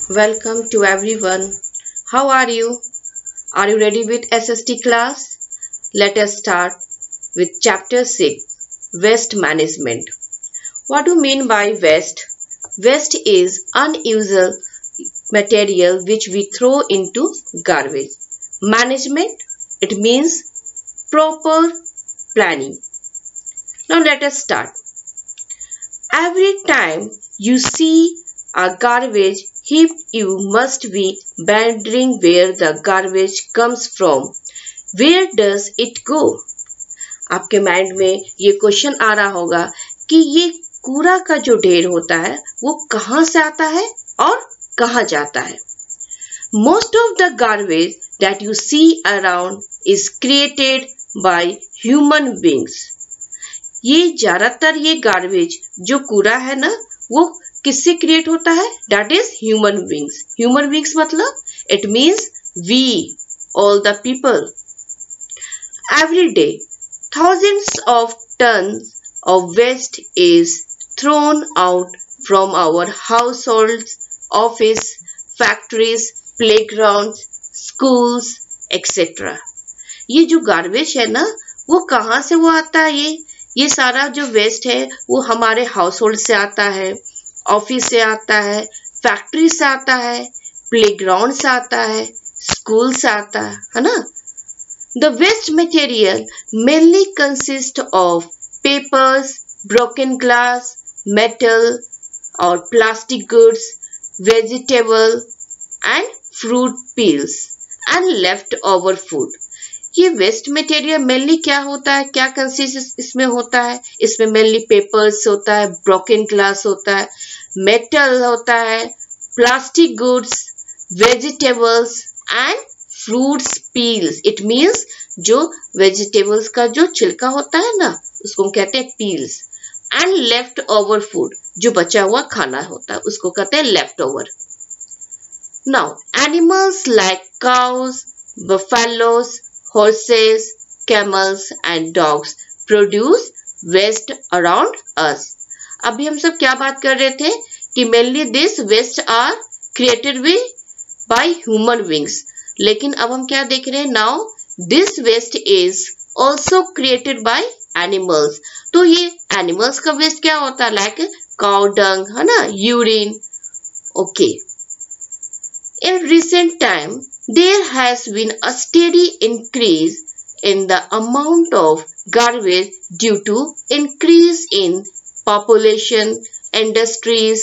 Welcome to everyone. How are you? Are you ready with SST class? Let us start with chapter 6, Waste Management. What do you mean by waste? Waste is unusable material which we throw into garbage. Management, it means proper planning. Now let us start. Every time you see a garbage heap, you must be wondering where the garbage comes from. Where does it go? आपके mind में ये question आ रहा होगा कि ये कूड़ा का जो ढेर होता है वो कहाँ से आता है और कहाँ जाता है. Most of the garbage that you see around is created by human beings. ये ज्यादातर ये गार्बेज जो कूड़ा है ना वो किससे क्रिएट होता है? That is human beings. Human beings मतलब it means we all the people. Every day thousands of tons of waste is thrown out from our households, office, factories, playgrounds, schools, etc. ये जो garbage है ना वो कहाँ से वो आता है? ये सारा जो वेस्ट है वो हमारे हाउस होल्ड से आता है, ऑफिस से आता है, फैक्ट्री से आता है, प्लेग्राउंड से आता है, स्कूल से आता है ना. The waste material mainly consists of papers, broken glass, metal or plastic goods, vegetable and fruit peels and leftover food. ये वेस्ट मटेरियल मेनली क्या होता है? क्या कंसिस्ट इसमें होता है? इसमें मेनली पेपर्स होता है, ब्रोकन ग्लास होता है, मेटल होता है, plastic goods, vegetables and fruits peels. It means जो वेजिटेबल्स का जो छिलका होता है ना उसको हम कहते हैं peels. And left over food, जो बचा हुआ खाना होता है उसको कहते हैं left over. Now animals like cows, buffaloes, horses, camels and dogs produce waste around us. अभी हम सब क्या बात कर रहे थे कि mainly this waste are created by human beings. लेकिन अब हम क्या देख रहे हैं? Now this waste is also created by animals. तो ये animals का waste क्या होता है? Like cow dung है ना, urine. Okay. In recent time there has been a steady increase in the amount of garbage due to increase in population, industries,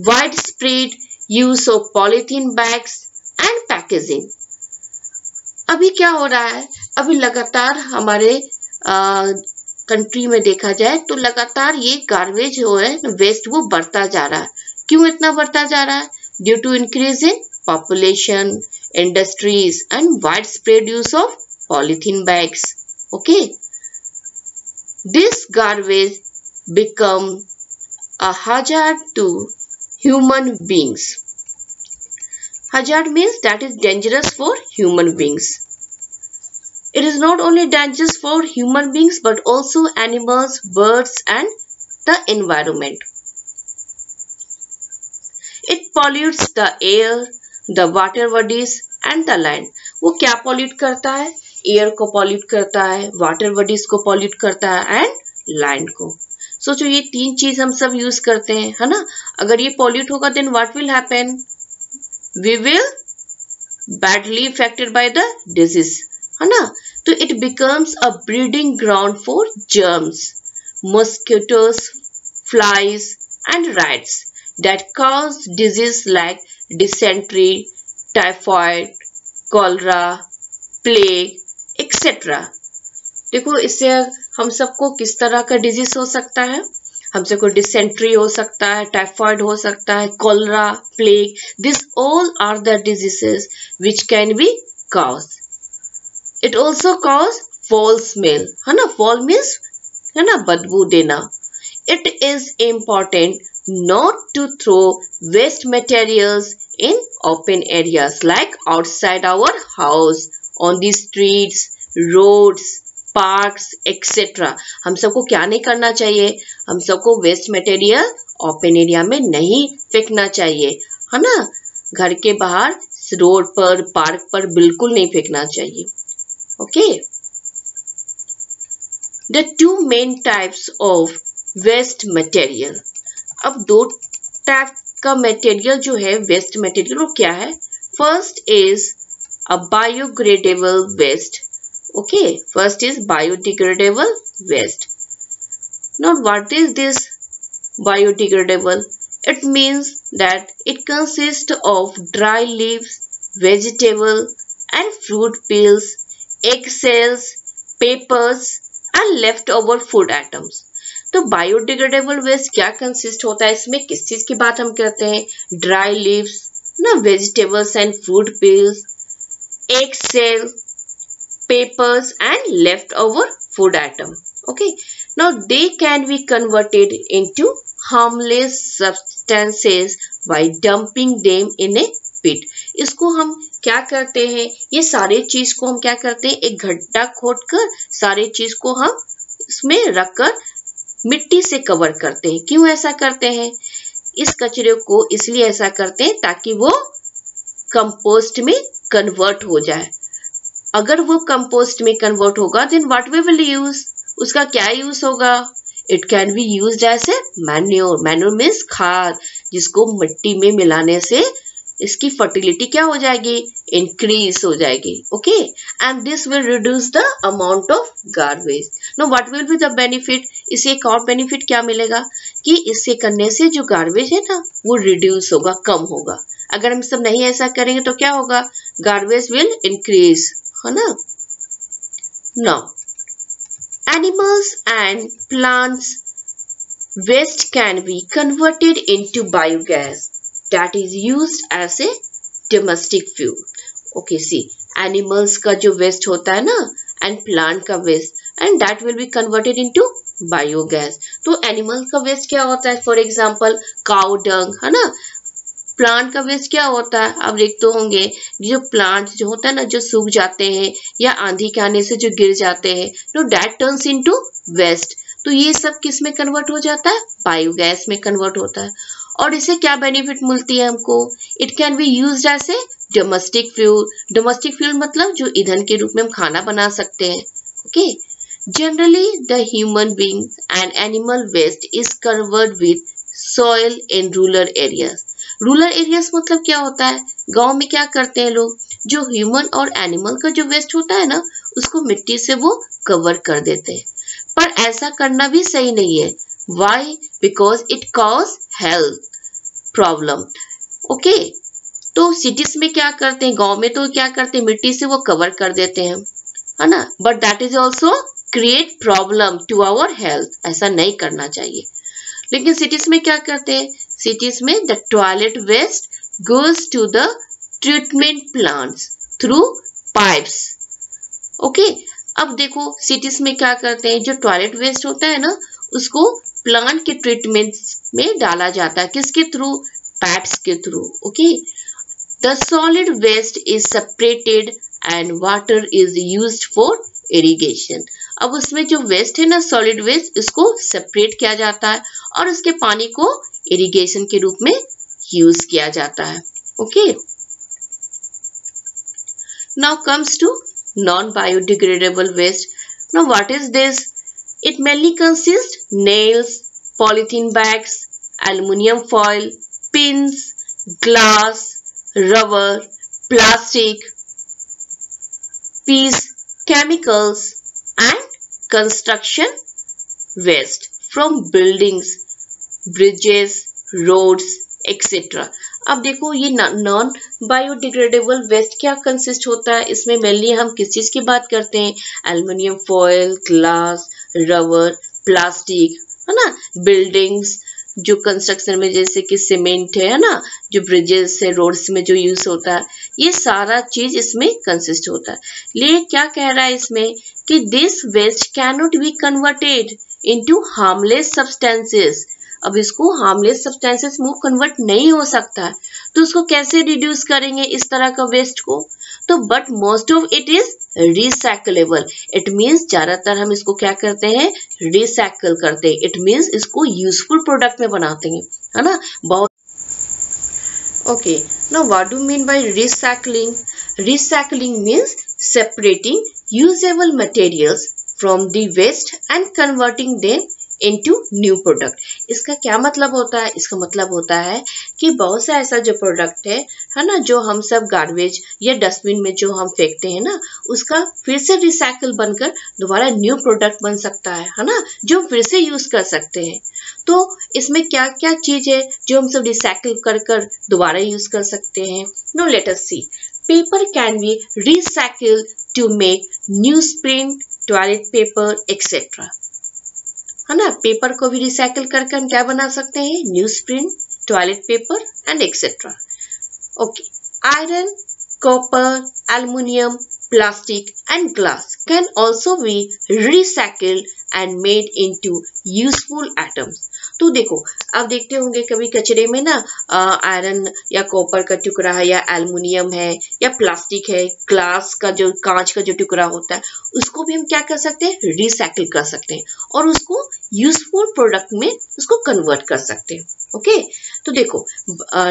widespread use of polythene bags and packaging. अभी क्या हो रहा है? अभी लगातार हमारे कंट्री में देखा जाए तो लगातार ये गार्बेज जो है वेस्ट वो बढ़ता जा रहा है. क्यों इतना बढ़ता जा रहा है? Due to increase in population, industries and widespread use of polythene bags. Okay. This garbage become a hazard to human beings. Hazard means that is dangerous for human beings. It is not only dangerous for human beings but also animals, birds and the environment. It pollutes the air, the water bodies and the land. वो क्या pollute करता है? Air को pollute करता है, water bodies को pollute करता है एंड लैंड को. सोचो ये तीन चीज हम सब यूज करते हैं है ना. अगर ये पॉल्यूट होगा then what will happen? We will badly effected by the disease है ना. तो it becomes a breeding ground for germs, mosquitoes, flies and rats that cause disease like dysentery, typhoid, cholera, plague, etc. देखो इससे हम सबको किस तरह का डिजीज हो सकता है? हमसे को डिसेंट्री हो सकता है, टाइफॉइड हो सकता है, cholera, plague. This all are the diseases which can be caused. It also cause foul smell है ना. foul means है ना बदबू देना. It is important not to throw waste materials in open areas like outside our house, on the streets, roads, parks, etc. हम सबको क्या नहीं करना चाहिए? हम सबको वेस्ट मटेरियल ओपन एरिया में नहीं फेंकना चाहिए है ना. घर के बाहर, रोड पर, पार्क पर बिल्कुल नहीं फेंकना चाहिए। Okay. The two main types of waste material. अब दो टाइप का मटेरियल जो है वेस्ट मटेरियल वो क्या है? First is a biodegradable waste. Okay, first is biodegradable waste. Now what is this biodegradable? It means that it consists of dry leaves, vegetable and fruit peels, egg shells, papers and leftover food items. तो biodegradable waste क्या consist होता है? इसमें किस चीज की बात हम करते हैं? ड्राई लीव्स ना, vegetables and fruit peels, egg shell, papers and left over food item. Okay, now they can be converted into harmless substances by dumping them in a pit. इसको हम क्या करते हैं? ये सारे चीज को हम क्या करते हैं? एक गड्ढा खोदकर सारे चीज को हम इसमें रखकर मिट्टी से कवर करते हैं. क्यों ऐसा करते हैं? इस कचरे को इसलिए ऐसा करते हैं ताकि वो कंपोस्ट में कन्वर्ट हो जाए. अगर वो कंपोस्ट में कन्वर्ट होगा then what we will use? उसका क्या यूज होगा? It can be use as a manure. Manure means खाद, जिसको मिट्टी में मिलाने से इसकी फर्टिलिटी क्या हो जाएगी? इंक्रीज हो जाएगी. Okay, and this will reduce the amount of garbage. Know what will be the benefit? इससे एक और बेनिफिट क्या मिलेगा कि इससे करने से जो गार्बेज है ना वो रिड्यूस होगा, कम होगा. अगर हम सब नहीं ऐसा करेंगे तो क्या होगा? गार्बेज विल इंक्रीज, है ना. Now animals and plants waste can be converted into biogas that is used as a domestic fuel. Okay, see, animals का जो waste होता है ना and plant का waste and that will be converted into biogas. तो animal का waste क्या होता है? For example, cow dung, है ना. प्लांट का वेस्ट क्या होता है? आप देखते होंगे जो प्लांट जो होता है ना, जो सूख जाते हैं या आंधी के आने से जो गिर जाते हैं, no that turns into waste. तो ये सब किस में कन्वर्ट हो जाता है? बायोगैस में कन्वर्ट होता है. और इससे क्या बेनिफिट मिलती है हमको? It can be used as a domestic fuel. Domestic fuel मतलब जो ईंधन के रूप में हम खाना बना सकते हैं. Okay, generally the human being and animal waste is covered with soil in rural areas. Rural areas मतलब क्या होता है? गांव में क्या करते हैं लोग? जो ह्यूमन और एनिमल का जो वेस्ट होता है ना उसको मिट्टी से वो कवर कर देते हैं. पर ऐसा करना भी सही नहीं है. Why? Because it cause health problem. Okay, तो सिटीज में क्या करते हैं? गांव में तो क्या करते हैं? मिट्टी से वो कवर कर देते हैं, है ना. But that is also create problem to our health. ऐसा नहीं करना चाहिए. लेकिन सिटीज में क्या करते हैं? सिटीज में the toilet waste goes to the treatment plants through pipes. Okay, अब देखो सिटीज में क्या करते हैं? जो टॉयलेट वेस्ट होता है ना उसको प्लांट के ट्रीटमेंट में डाला जाता है. किसके थ्रू? पाइप्स के through. Okay, the solid waste is separated and water is used for irrigation. अब उसमें जो वेस्ट है ना, सॉलिड वेस्ट, इसको सेपरेट किया जाता है और उसके पानी को इरिगेशन के रूप में यूज किया जाता है. Okay, now comes to non biodegradable waste. Now what is this? It mainly consist nails, polythene bags, aluminium foil, pins, glass, rubber, plastic piece, chemicals and construction waste from buildings, bridges, roads, etc. अब देखो ये non biodegradable waste क्या consist होता है? इसमें mainly हम किस चीज की बात करते हैं? Aluminium foil, glass, rubber, plastic, है ना. बिल्डिंग्स जो कंस्ट्रक्शन में जैसे कि सीमेंट है ना, जो ब्रिजेस है, रोड्स में जो यूज होता है, ये सारा चीज इसमें कंसिस्ट होता है. लेकिन क्या कह रहा है इसमें कि this waste can not be converted into harmless substances. अब इसको हार्मलेस सब्सटेंसेस में कन्वर्ट नहीं हो सकता है तो उसको कैसे रिड्यूस करेंगे इस तरह का वेस्ट को? तो but most of it is recyclable. It means ज्यादातर हम इसको क्या करते हैं? रिसाइकल करते हैं. इट मीन्स इसको यूजफुल प्रोडक्ट में बनाते हैं, है ना. बहुत Okay, now what do you mean by recycling? Recycling means separating usable materials from the waste and converting them into new product. इसका क्या मतलब होता है? इसका मतलब होता है कि बहुत सा ऐसा जो प्रोडक्ट है ना, जो हम सब गार्बेज या डस्टबिन में जो हम फेंकते हैं ना, उसका फिर से रिसाइकल बनकर दोबारा न्यू प्रोडक्ट बन सकता है ना, जो हम फिर से यूज कर सकते हैं। तो इसमें क्या क्या चीज है जो हम सब रिसाइकिल कर कर दोबारा यूज कर सकते हैं? No let us see. Paper can be recycle to make newsprint, toilet paper etcetera, है ना। पेपर को भी रिसाइकिल करके हम क्या बना सकते हैं? Newsprint, toilet paper and etcetera. Okay, iron, copper, aluminium, plastic and glass can also be recycled and made into useful atoms. तो देखो, आप देखते होंगे कभी कचरे में ना आयरन या कॉपर का टुकड़ा है या एल्युमिनियम है या प्लास्टिक है, ग्लास का जो कांच का जो टुकड़ा होता है, उसको भी हम क्या कर सकते हैं? रिसाइकिल कर सकते हैं और उसको यूजफुल प्रोडक्ट में उसको कन्वर्ट कर सकते हैं। ओके, तो देखो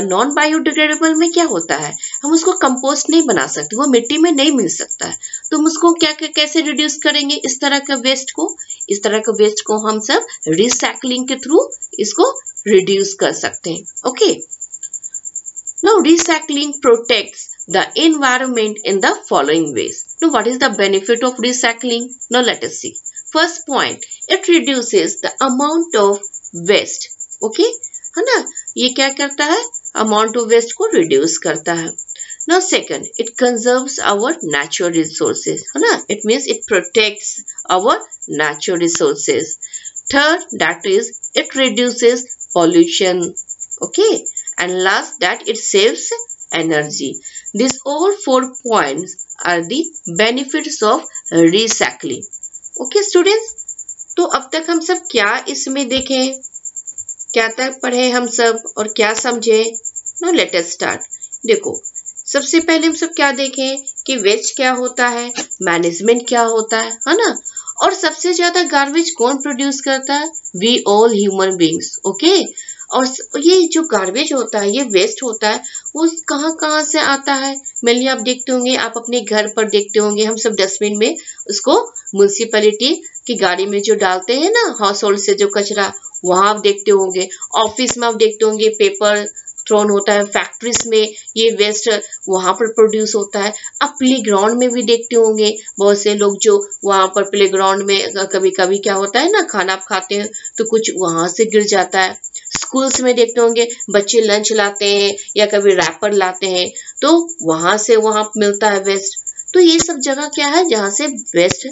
नॉन बायोडिग्रेडेबल में क्या होता है, हम उसको कंपोस्ट नहीं बना सकते, वो मिट्टी में नहीं मिल सकता है। तो हम उसको क्या कैसे रिड्यूस करेंगे इस तरह का वेस्ट को? इस तरह का वेस्ट को हम सब रिसाइकलिंग के थ्रू इसको रिड्यूस कर सकते हैं। Okay, now recycling protects the environment in the following ways. Now what is the benefit of recycling? Now let us see. First point, it reduces the amount of waste. Okay, है ना, ये क्या करता है? Amount of waste को reduce करता है। Now second, it conserves our natural resources, है ना, it means it protects our natural resources. Third, that is it reduces pollution. Okay, and last that it saves energy. These all 4 points are the benefits of recycling. Okay students, तो अब तक हम सब क्या इसमें देखें, क्या तक पढ़े हम सब और क्या समझे? Now let us start. देखो, सबसे पहले हम सब क्या देखें कि वेस्ट क्या होता है, मैनेजमेंट क्या होता है ना, और सबसे ज्यादा गार्बेज कौन प्रोड्यूस करता है? We all human beings. Okay, और ये जो गार्बेज होता है, ये वेस्ट होता है, वो कहाँ कहाँ से आता है? मेनली आप देखते होंगे, आप अपने घर पर देखते होंगे, हम सब डस्टबिन में उसको म्युनिसिपैलिटी की गाड़ी में जो डालते हैं ना, हाउस होल्ड से जो कचरा, वहां आप देखते होंगे। ऑफिस में आप देखते होंगे पेपर थ्रोन होता है, फैक्ट्रीज में ये वेस्ट वहां पर प्रोड्यूस होता है। आप प्ले ग्राउंड में भी देखते होंगे बहुत से लोग जो वहां पर प्ले ग्राउंड में कभी कभी क्या होता है ना, खाना आप खाते हैं तो कुछ वहां से गिर जाता है। स्कूल्स में देखते होंगे बच्चे लंच लाते हैं या कभी रैपर लाते हैं, तो वहां से वहां मिलता है वेस्ट। तो ये सब जगह क्या है जहां से वेस्ट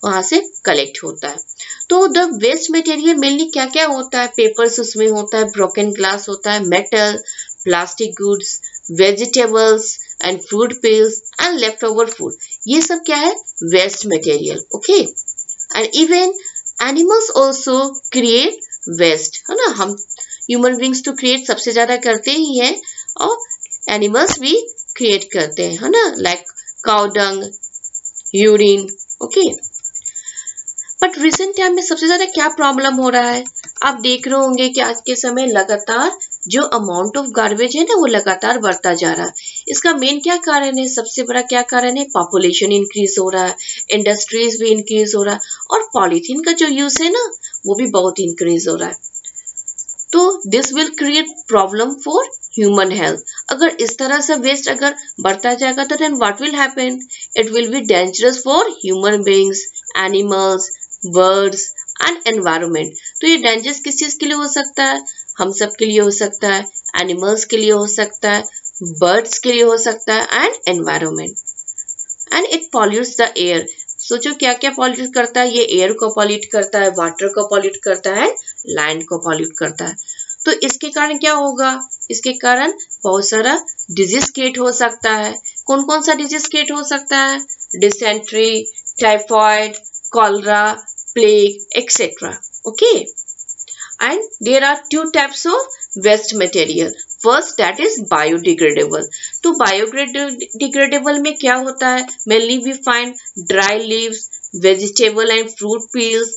वहां से कलेक्ट होता है। तो द वेस्ट मटेरियल मेनली क्या क्या होता है? पेपर्स उसमें होता है, ब्रोकन ग्लास होता है, metal, plastic goods, vegetables and fruit peels and left over food, ये सब क्या है? Waste material. Okay, and even animals also create waste, है ना। हम ह्यूमन बींग्स तो क्रिएट सबसे ज्यादा करते ही हैं और एनिमल्स भी क्रिएट करते हैं, है ना, like cow dung, urine. Okay, but recent time में सबसे ज्यादा क्या प्रॉब्लम हो रहा है? आप देख रहे होंगे कि आज के समय लगातार जो अमाउंट ऑफ गार्बेज है ना, वो लगातार बढ़ता जा रहा है। इसका मेन क्या कारण है? सबसे बड़ा क्या कारण है? पॉपुलेशन इंक्रीज हो रहा है, इंडस्ट्रीज भी इंक्रीज हो रहा है, और पॉलीथीन का जो यूज है ना, वो भी बहुत इंक्रीज हो रहा है। तो this will create problem for human health. अगर इस तरह से वेस्ट अगर बढ़ता जाएगा तो then what will happen? It will be dangerous for human beings, animals, birds and environment. तो ये डेंजरस किस चीज के लिए हो सकता है? हम सब के लिए हो सकता है, एनिमल्स के लिए हो सकता है, बर्ड्स के लिए हो सकता है and environment. And it pollutes the air. सोचो क्या क्या पॉल्यूट करता है? ये एयर को पॉल्यूट करता है, वाटर को पॉल्यूट करता है, लैंड को पॉल्यूट करता है। तो इसके कारण क्या होगा? इसके कारण बहुत सारा डिजीज क्रिएट हो सकता है। कौन कौन सा डिजीज क्रिएट हो सकता है? Dysentery, typhoid, cholera, plague, etc. Okay, and there are 2 types of waste material. First, that is biodegradable. तो biodegradable में क्या होता है? Mainly we find dry leaves, vegetable and fruit peels,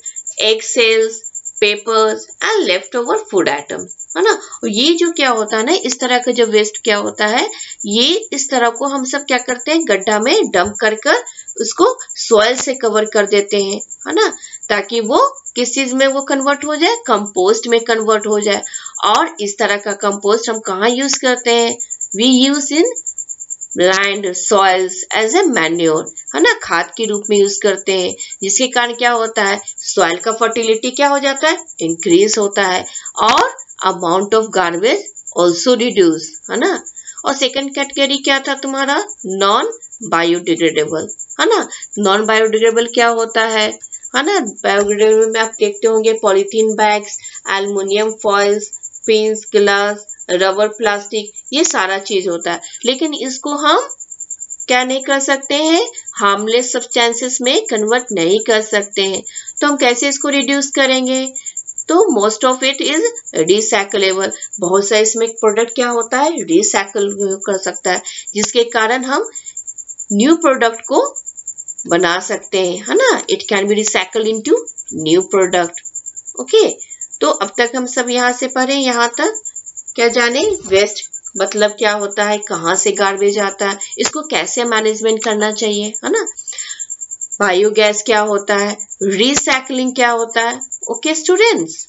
egg cells, papers and leftover food items. है ना। और ये जो क्या होता है ना, इस तरह का जो वेस्ट क्या होता है, ये इस तरह को हम सब क्या करते हैं, गड्ढा में डंप कर कर उसको सॉइल से कवर कर देते हैं, है ना, ताकि वो किस चीज में वो कन्वर्ट हो जाए, कंपोस्ट में कन्वर्ट हो जाए। और इस तरह का कंपोस्ट हम कहाँ यूज करते हैं, we use in land soils as a manure, है ना, खाद के रूप में यूज करते हैं, जिसके कारण क्या होता है, सॉइल का फर्टिलिटी क्या हो जाता है, इंक्रीज होता है, और amount of garbage also reduce, है ना। और सेकंड कैटेगरी क्या था तुम्हारा, नॉन बायोडिग्रेडेबल, है ना। नॉन बायोडिग्रेडेबल क्या होता है ना, बायोडिग्रेडेबल में आप देखते होंगे polythene bags, aluminium foils, pens, glass, rubber, plastic, ये सारा चीज होता है। लेकिन इसको हम क्या नहीं कर सकते हैं, हार्मलेस सब्सटेंसेस में कन्वर्ट नहीं कर सकते हैं। तो हम कैसे इसको रिड्यूस करेंगे, तो most of it is recyclable. बहुत सा इसमें प्रोडक्ट क्या होता है, रिसाइकल कर सकता है, जिसके कारण हम न्यू प्रोडक्ट को बना सकते हैं, है ना। It can B recycle into new product. Okay, तो अब तक हम सब यहाँ से पढ़े, यहाँ तक क्या जाने, वेस्ट मतलब क्या होता है, कहाँ से गार्बेज आता है, इसको कैसे मैनेजमेंट करना चाहिए, है ना। बायोगैस क्या होता है, रिसाइकलिंग क्या होता है। Okay students,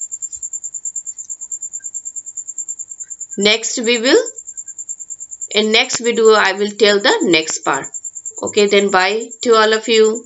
next we will, in next video I will tell the next part. Okay, then bye to all of you.